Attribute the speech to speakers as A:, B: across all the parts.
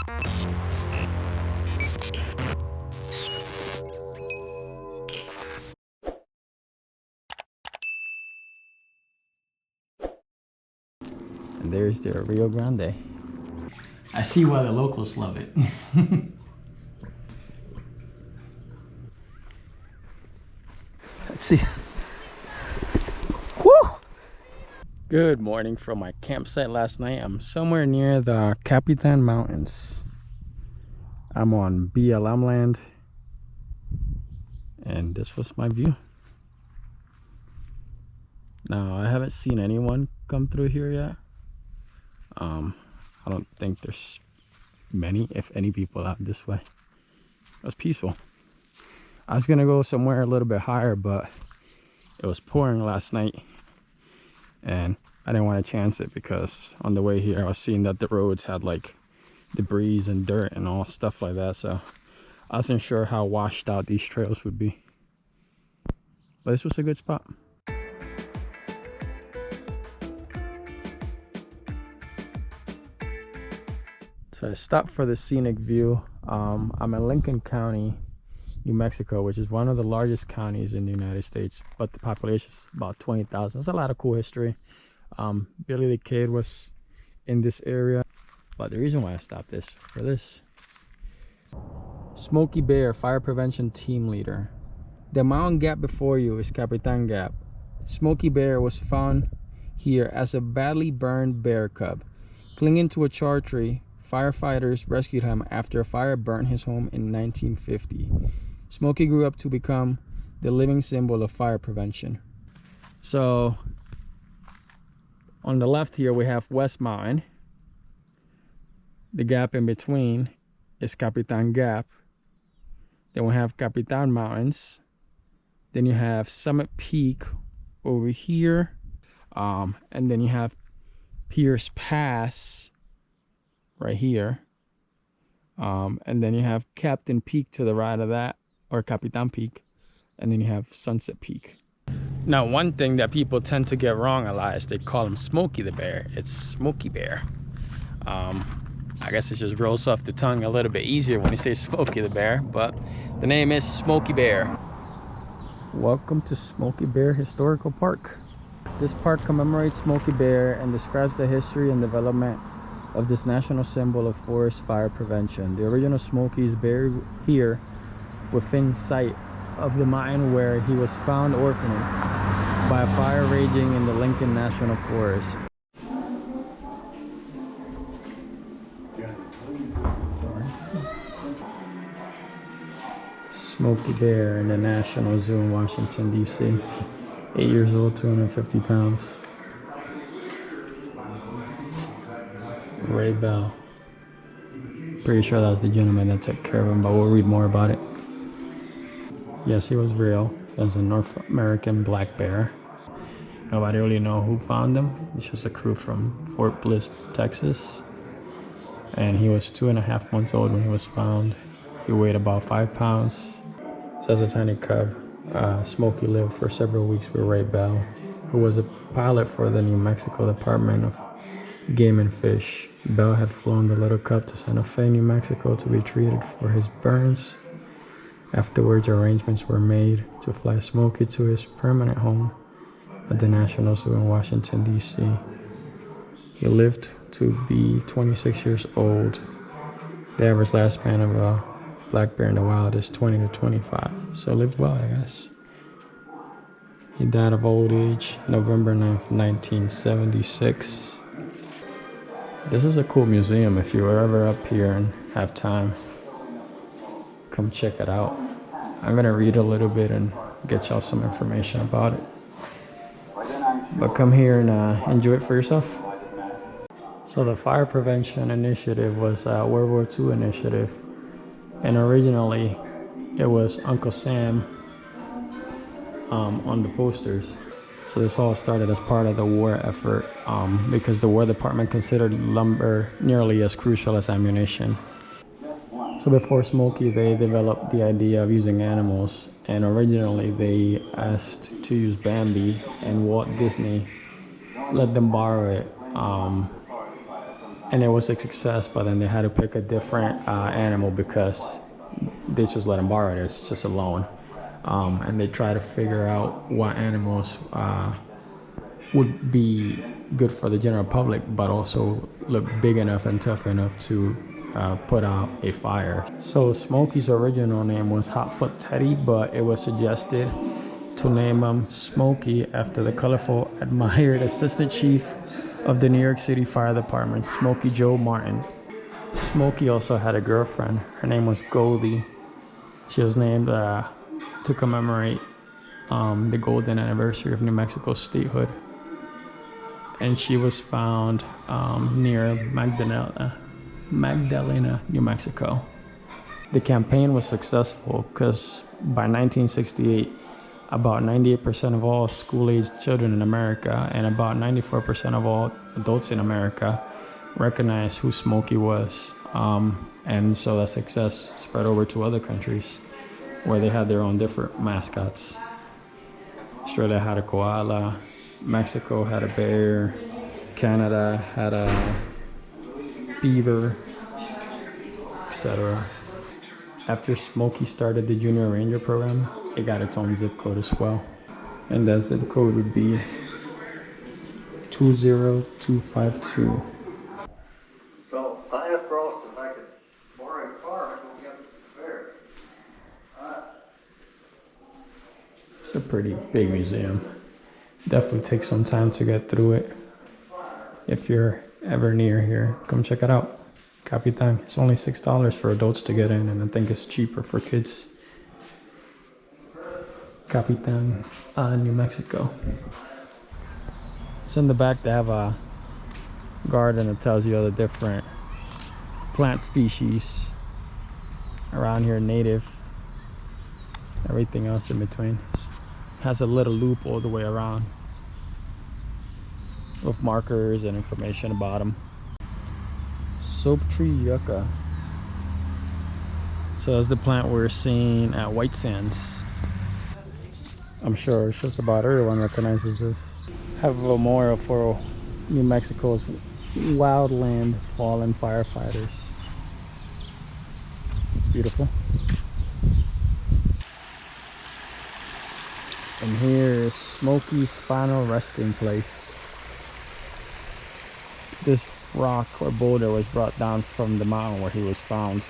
A: And there's the Rio Grande. I see why the locals love it. Let's see. Woo! Good morning from my campsite last night. I'm somewhere near the Capitan Mountains. I'm on BLM land. And this was my view. Now, I haven't seen anyone come through here yet. I don't think there's many, if any, people out this way. It was peaceful. I was gonna go somewhere a little bit higher, but it was pouring last night and I didn't want to chance it because on the way here I was seeing that the roads had like debris and dirt and all stuff like that, so I wasn't sure how washed out these trails would be. But this was a good spot. So I stopped for the scenic view. I'm in Lincoln County, New Mexico, which is one of the largest counties in the United States, but the population is about 20,000. There's a lot of cool history. Billy the Kid was in this area, but the reason why I stopped is for this. Smokey Bear, fire prevention team leader. The mountain gap before you is Capitan Gap. Smokey Bear was found here as a badly burned bear cub. Clinging to a char tree, firefighters rescued him after a fire burned his home in 1950. Smokey grew up to become the living symbol of fire prevention. So on the left here we have West Mountain. The gap in between is Capitan Gap. Then we have Capitan Mountains. Then you have Summit Peak over here. And then you have Pierce Pass right here. And then you have Captain Peak to the right of that, or Capitan Peak. And then you have Sunset Peak. Now, one thing that people tend to get wrong a lot is they call him Smokey the Bear. It's Smokey Bear. I guess it just rolls off the tongue a little bit easier when you say Smokey the Bear, but the name is Smokey Bear. Welcome to Smokey Bear Historical Park. This park commemorates Smokey Bear and describes the history and development of this national symbol of forest fire prevention. The original Smokey is buried here within sight of the mountain where he was found orphaned by a fire raging in the Lincoln National Forest. Smokey Bear in the National Zoo in Washington, D.C. 8 years old, 250 pounds. Ray Bell. Pretty sure that was the gentleman that took care of him, but we'll read more about it. Yes, he was real. He was a North American black bear. Nobody really know who found him. It's just a crew from Fort Bliss, Texas. And he was 2.5 months old when he was found. He weighed about 5 pounds. So as a tiny cub, Smokey lived for several weeks with Ray Bell, who was a pilot for the New Mexico Department of Game and Fish. Bell had flown the little cub to Santa Fe, New Mexico to be treated for his burns. Afterwards, arrangements were made to fly Smokey to his permanent home at the National Zoo in Washington, D.C. He lived to be 26 years old. The average lifespan of a black bear in the wild is 20 to 25, so lived well, I guess. He died of old age November 9th, 1976. This is a cool museum. If you're ever up here and have time, come check it out. I'm gonna read a little bit and get y'all some information about it. But come here and enjoy it for yourself. So the Fire Prevention Initiative was a World War II initiative. And originally, it was Uncle Sam on the posters. So this all started as part of the war effort because the War Department considered lumber nearly as crucial as ammunition. So before Smokey, they developed the idea of using animals. And originally, they asked to use Bambi, and Walt Disney let them borrow it. and it was a success. But then they had to pick a different animal because they just let him borrow it. It's just a loan, and they try to figure out what animals would be good for the general public, but also look big enough and tough enough to put out a fire. So Smokey's original name was Hotfoot Teddy, but it was suggested to name him Smokey after the colorful, admired assistant chief of the New York City Fire Department, Smokey Joe Martin. Smokey also had a girlfriend. Her name was Goldie. She was named to commemorate the golden anniversary of New Mexico's statehood. And she was found near Magdalena, New Mexico. The campaign was successful because by 1968, about 98% of all school-aged children in America and about 94% of all adults in America recognized who Smokey was. And so that success spread over to other countries where they had their own different mascots. Australia had a koala, Mexico had a bear, Canada had a beaver, etc. After Smokey started the Junior Ranger program, it got its own zip code as well. And that zip code would be 20252.
B: So I have frost if I could borrow a car and go get the bear.
A: It's a pretty big museum. Definitely takes some time to get through it. If you're ever near here, come check it out. Capitan. It's only $6 for adults to get in, and I think it's cheaper for kids. Capitan, New Mexico. So in the back they have a garden that tells you all the different plant species around here, native. Everything else in between. Has a little loop all the way around with markers and information about them. Soap tree yucca. So that's the plant we're seeing at White Sands. I'm sure just about everyone recognizes this. Have a memorial for New Mexico's wildland fallen firefighters. It's beautiful. And here is Smokey's final resting place. This rock or boulder was brought down from the mountain where he was found.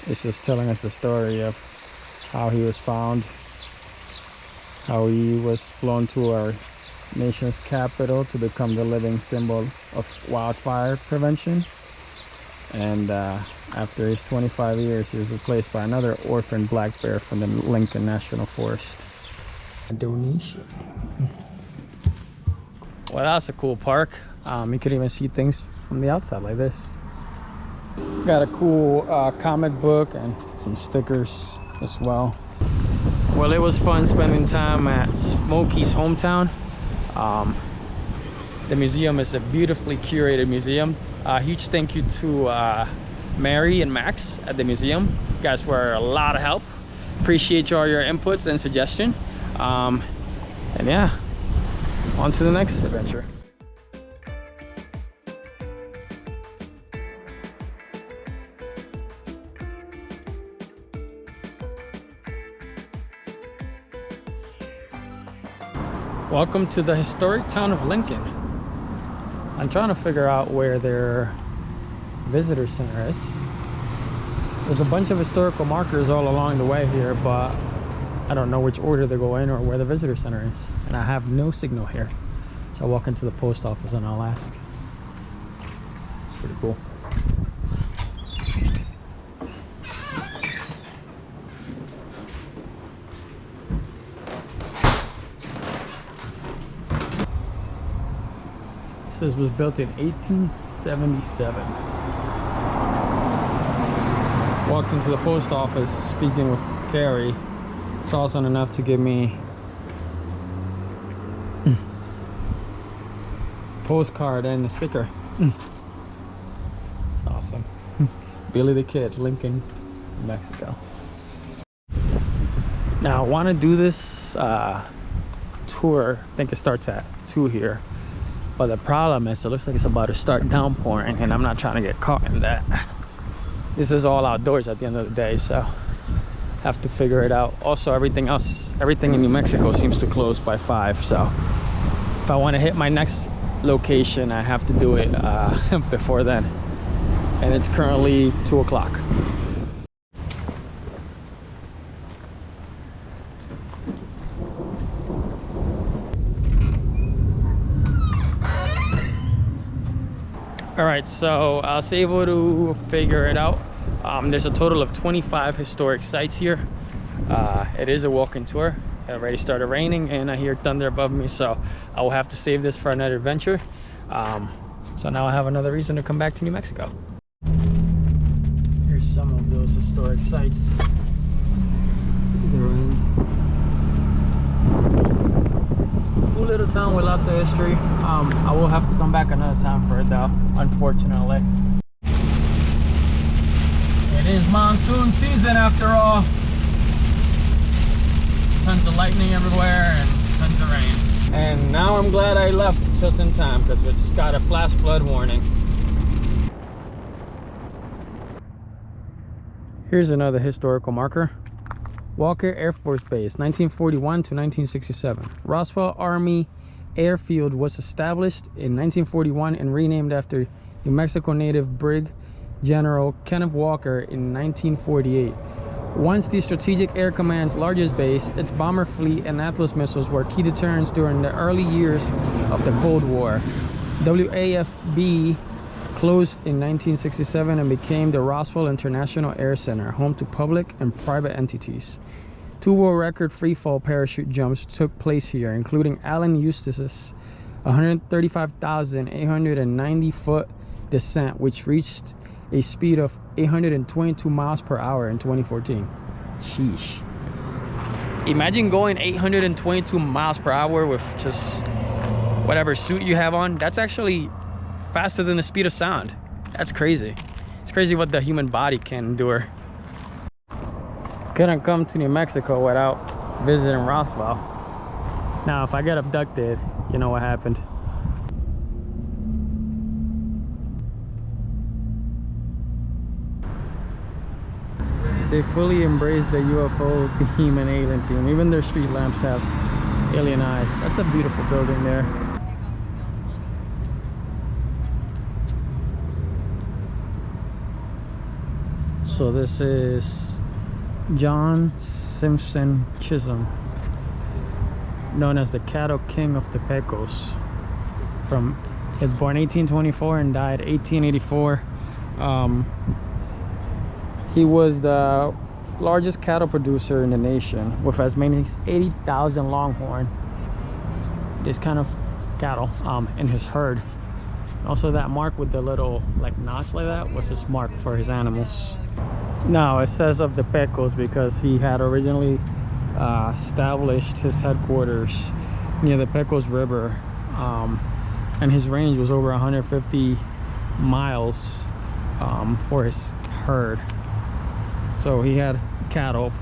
A: It's just telling us the story of how he was found, how he was flown to our nation's capital to become the living symbol of wildfire prevention. And after his 25 years, he was replaced by another orphan black bear from the Lincoln National Forest. A donation. Well, that's a cool park. You can even see things from the outside like this. Got a cool comic book and some stickers as well. Well, it was fun spending time at Smokey's hometown. The museum is a beautifully curated museum. Huge thank you to Mary and Max at the museum. You guys were a lot of help. Appreciate all your inputs and suggestion. And yeah, on to the next adventure. Welcome to the historic town of Lincoln. I'm trying to figure out where their visitor center is. There's a bunch of historical markers all along the way here, but I don't know which order they go in or where the visitor center is. And I have no signal here. So I'll walk into the post office and I'll ask. It's pretty cool. This was built in 1877. Walked into the post office speaking with Carrie. It's awesome enough to give me postcard and a sticker. Awesome. Billy the Kid, Lincoln, Mexico. Now I want to do this tour. I think it starts at 2 here. But the problem is, it looks like it's about to start downpouring, and I'm not trying to get caught in that. This is all outdoors at the end of the day, so have to figure it out. Also, everything in New Mexico seems to close by 5, so if I want to hit my next location, I have to do it before then. And it's currently 2 o'clock. All right, so I was able to figure it out. There's a total of 25 historic sites here. It is a walking tour. It already started raining and I hear thunder above me, so I will have to save this for another adventure. So now I have another reason to come back to New Mexico. Here's some of those historic sites. Cool little town with lots of history. I will have to come back another time for it though, unfortunately. It is monsoon season after all. Tons of lightning everywhere and tons of rain. And now I'm glad I left just in time because we just got a flash flood warning. Here's another historical marker. Walker Air Force Base, 1941 to 1967. Roswell Army Airfield was established in 1941 and renamed after New Mexico native Brig General Kenneth Walker in 1948. Once the Strategic Air Command's largest base, its bomber fleet and Atlas missiles were key deterrents during the early years of the Cold War. WAFB closed in 1967 and became the Roswell International Air Center, home to public and private entities. 2 world record freefall parachute jumps took place here, including Alan Eustace's 135,890-foot descent, which reached a speed of 822 miles per hour in 2014. Sheesh. Imagine going 822 miles per hour with just whatever suit you have on. That's actually faster than the speed of sound. That's crazy. It's crazy what the human body can endure. Couldn't come to New Mexico without visiting Roswell. Now, if I get abducted, you know what happened. They fully embrace the UFO theme and alien theme. Even their street lamps have alien eyes. That's a beautiful building there. So this is John Simpson Chisholm, known as the Cattle King of the Pecos. He was born 1824 and died 1884. He was the largest cattle producer in the nation, with as many as 80,000 Longhorn, this kind of cattle, in his herd. Also, that mark with the little like notch like that was his mark for his animals. Now it says of the Pecos because he had originally established his headquarters near the Pecos River, and his range was over 150 miles for his herd. So he had cattle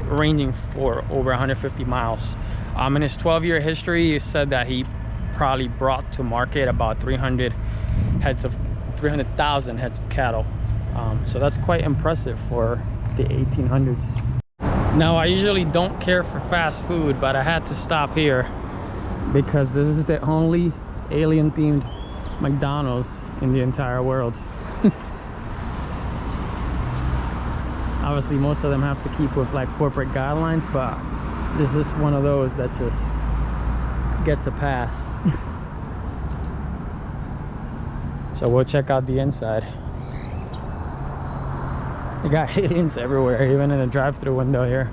A: ranging for over 150 miles. In his 12-year history, he said that he probably brought to market about 300,000 heads of cattle. So that's quite impressive for the 1800s. Now, I usually don't care for fast food, but I had to stop here because this is the only alien-themed McDonald's in the entire world. Obviously, most of them have to keep with like corporate guidelines, but this is one of those that just gets a pass. So we'll check out the inside. They got aliens everywhere, even in the drive-thru window here.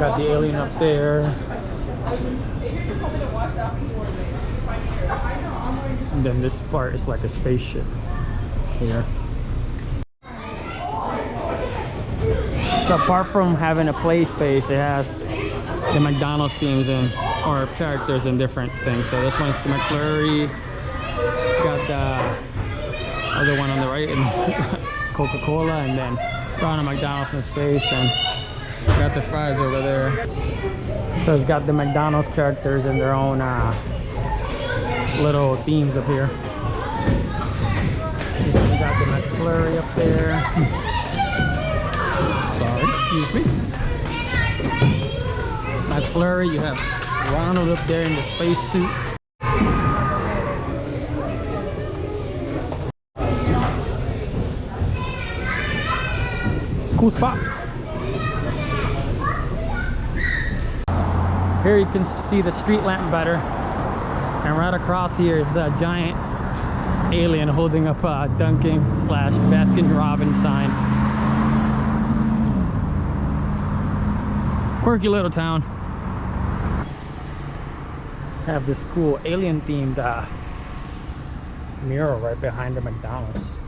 A: Got the alien up there. And then this part is like a spaceship here. So apart from having a play space, it has the McDonald's themes and or characters and different things. So this one's the McFlurry. Got the other one on the right and Coca-Cola, and then around a McDonald's in space, and got the fries over there. So it's got the McDonald's characters and their own little themes up here. We got the McFlurry up there. Sorry, excuse me. McFlurry, you have Ronald up there in the spacesuit. It's a cool spot. Here you can see the street lamp better. And right across here is a giant alien holding up a Dunkin' / Baskin Robbins sign. Quirky little town. Have this cool alien themed mural right behind the McDonald's.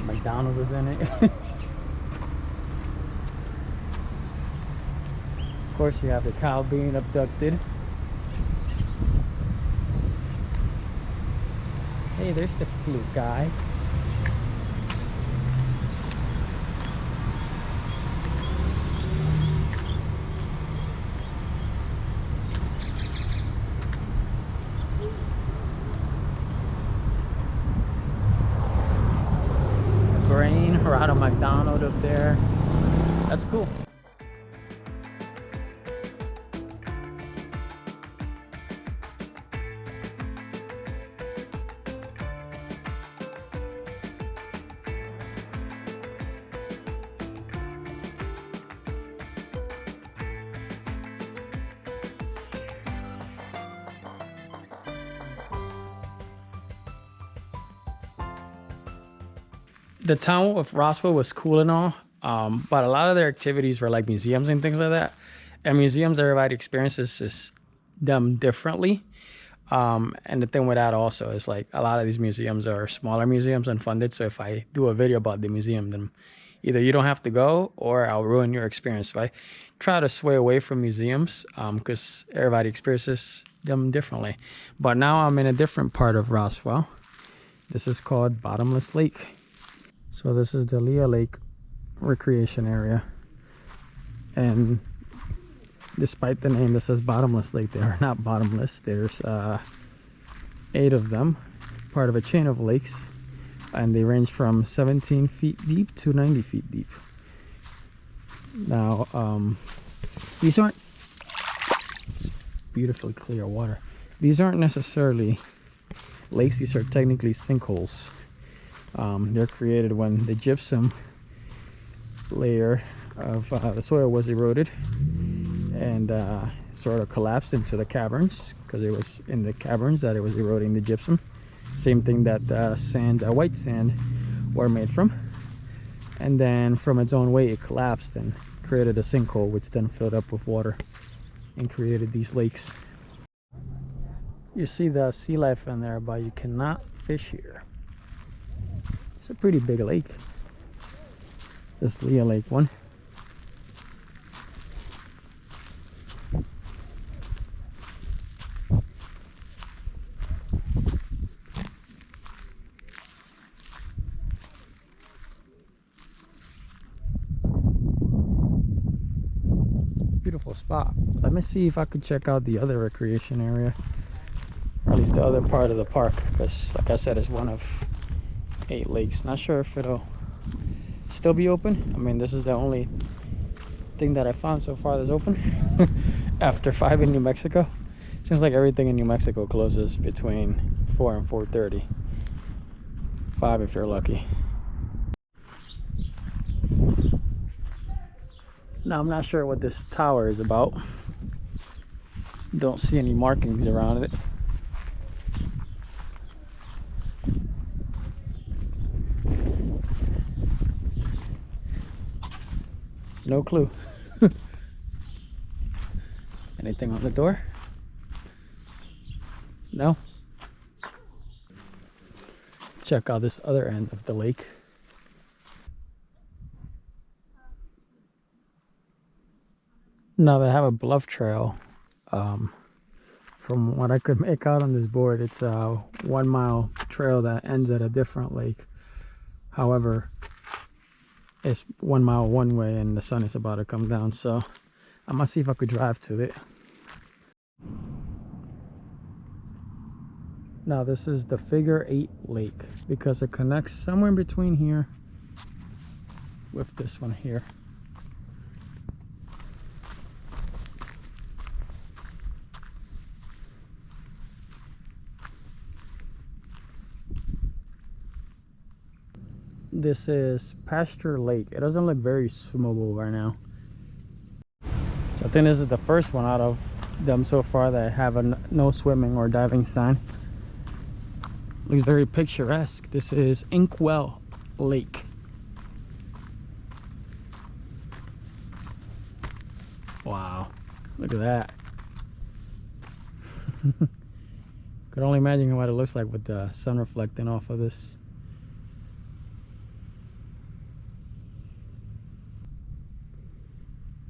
A: McDonald's is in it. Of course, you have the cow being abducted. Hey, there's the flute guy. Brain right on McDonald up there. That's cool. The town of Rossville was cool and all, but a lot of their activities were like museums and things like that. And museums, everybody experiences them differently. And the thing with that also is like a lot of these museums are smaller museums and funded. So if I do a video about the museum, then either you don't have to go or I'll ruin your experience. So I try to sway away from museums because everybody experiences them differently. But now I'm in a different part of Rossville. This is called Bottomless Lake. So this is the Leah Lake recreation area, and despite the name that says Bottomless Lake, they are not bottomless. There's 8 of them, part of a chain of lakes, and they range from 17 feet deep to 90 feet deep. Now these aren't, it's beautifully clear water. These aren't necessarily lakes, these are technically sinkholes. They're created when the gypsum layer of the soil was eroded and sort of collapsed into the caverns, because it was in the caverns that it was eroding the gypsum. Same thing that sands, white sand, were made from. And then from its own weight, it collapsed and created a sinkhole, which then filled up with water and created these lakes. You see the sea life in there, but you cannot fish here. It's a pretty big lake, this Leah Lake one. Beautiful spot. Let me see if I could check out the other recreation area, or at least the other part of the park, because like I said, it's one of 8 lakes. Not sure if it'll still be open. I mean, this is the only thing that I found so far that's open after 5 in New Mexico. Seems like everything in New Mexico closes between 4 and 4:30. 5 if you're lucky. Now I'm not sure what this tower is about. Don't see any markings around it. No clue. Anything on the door? No? Check out this other end of the lake. Now they have a bluff trail. From what I could make out on this board, it's a 1 mile trail that ends at a different lake. However, it's 1 mile one way and the sun is about to come down, so I'm gonna see if I could drive to it. Now this is the Figure 8 Lake because it connects somewhere in between here with this one here. This is Pasture Lake. It doesn't look very swimmable right now. So I think this is the first one out of them so far that have a no swimming or diving sign. Looks very picturesque. This is Inkwell Lake. Wow, look at that. Could only imagine what it looks like with the sun reflecting off of this.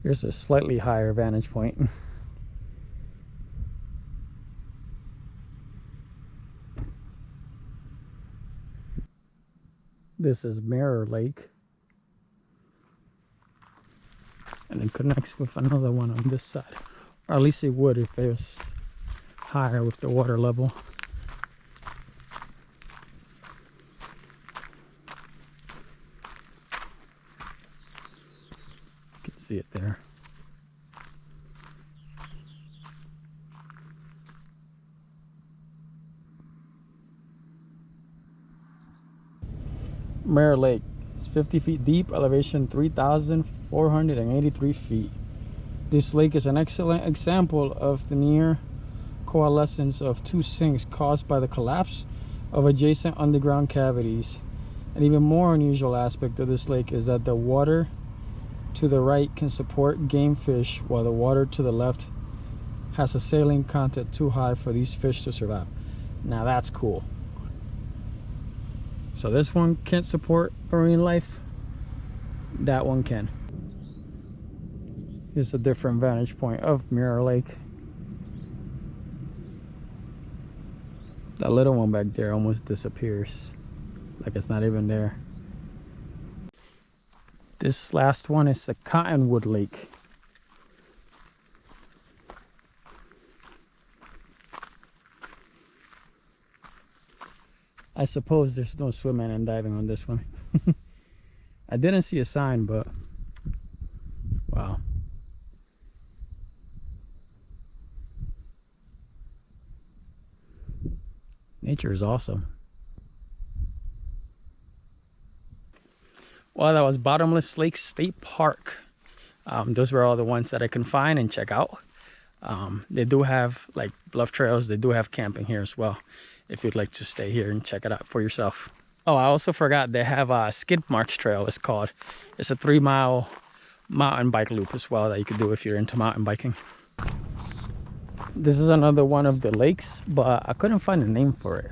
A: Here's a slightly higher vantage point. This is Mirror Lake. And it connects with another one on this side. Or at least it would if it was higher with the water level. You can see it there. Mirror Lake is 50 feet deep, elevation 3,483 feet. This lake is an excellent example of the near coalescence of two sinks caused by the collapse of adjacent underground cavities. An even more unusual aspect of this lake is that the water to the right can support game fish, while the water to the left has a saline content too high for these fish to survive. Now that's cool. So this one can't support marine life, that one can. Here's a different vantage point of Mirror Lake. That little one back there almost disappears, like it's not even there. This last one is a Cottonwood Lake. I suppose there's no swimming and diving on this one. I didn't see a sign, but wow. Nature is awesome. Well, that was Bottomless Lake State Park. Those were all the ones that I can find and check out. They do have like bluff trails. They do have camping here as well, if you'd like to stay here and check it out for yourself. Oh, I also forgot they have a Skid Marks Trail, it's called. It's a 3 mile mountain bike loop as well that you could do if you're into mountain biking. This is another one of the lakes, but I couldn't find a name for it.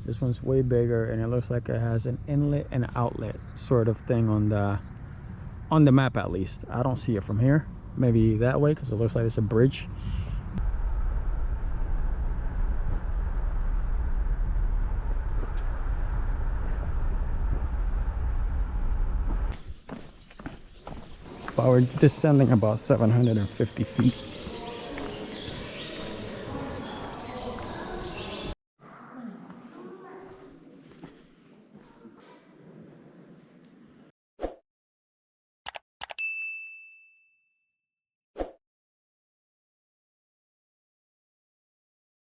A: This one's way bigger and it looks like it has an inlet and outlet sort of thing on the map, at least. I don't see it from here. Maybe that way, because it looks like it's a bridge. But we're descending about 750 feet.